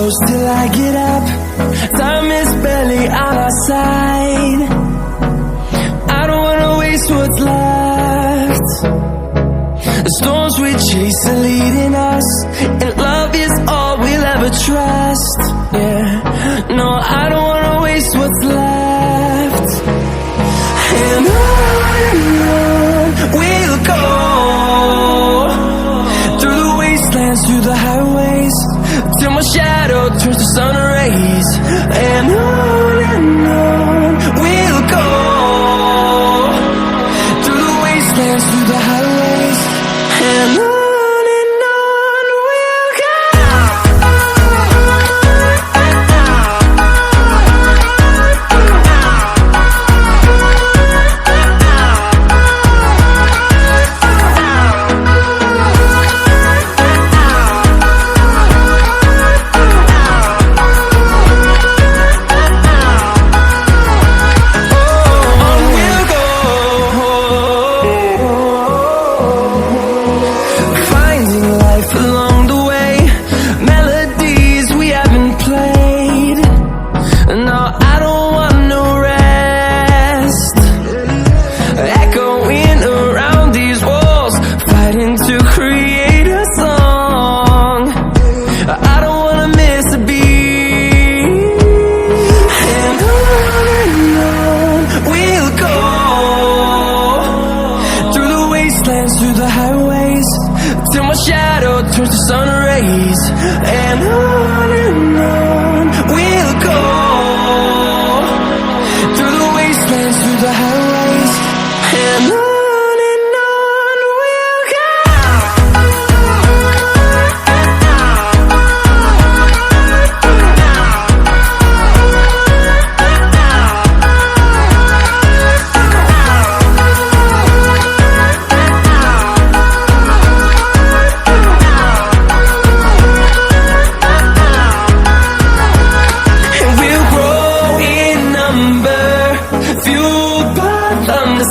close till I get up. Time is barely on our side. I don't wanna waste what's left. The storms we chase are leading us, and love is all we'll ever trust. Yeah, no, I don't wanna waste what's left. And on we'll go, through the wastelands, through the highways, till my shadow turns to sun rays. And on we'll go, through the wastelands, through the highways, and on we'll go. Through the highways, till my shadow turns to sun rays. And on we'll go, through the wastelands, through the highways, and on we'll go.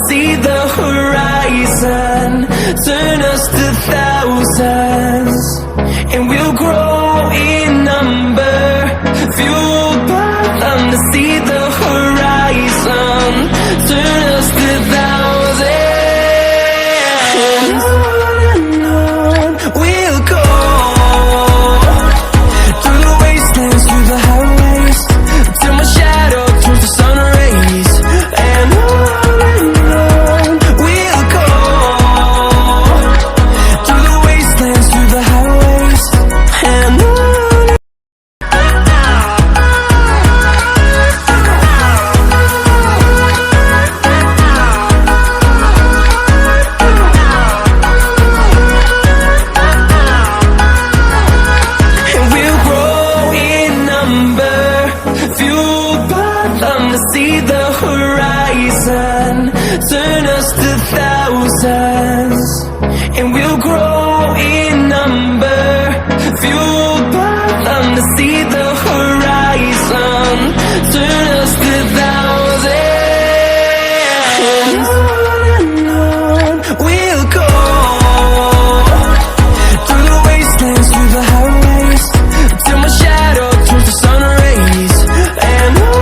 See the horizon, turn us to thousands, and we'll grow in number, fueled by them. To see the horizon, turn us to thousands, and on we'll go, through the wastelands, through the highways, till my shadow turns to sun rays. And on see the horizon, turn us to thousands, and we'll grow in number, fueled by them. To see the horizon, turn us to thousands, and on we'll go, through the wastelands, through the highways, till my shadow turns to sun rays. And on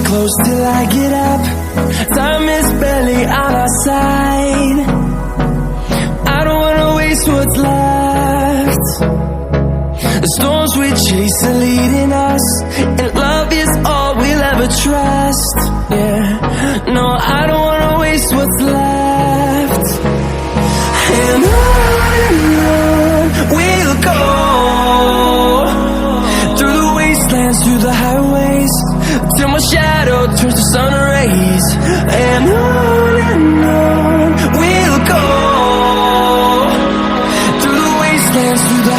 close till I get up. Time is barely on our side. I don't wanna waste what's left. The storms we chase are leading us, and love is all we'll ever trust. Yeah, no, I don't wanna waste what's left. And on we'll go, through the wastelands, through the highways, till my shadow turns to sun rays. And on we'll go, through the wastelands, through the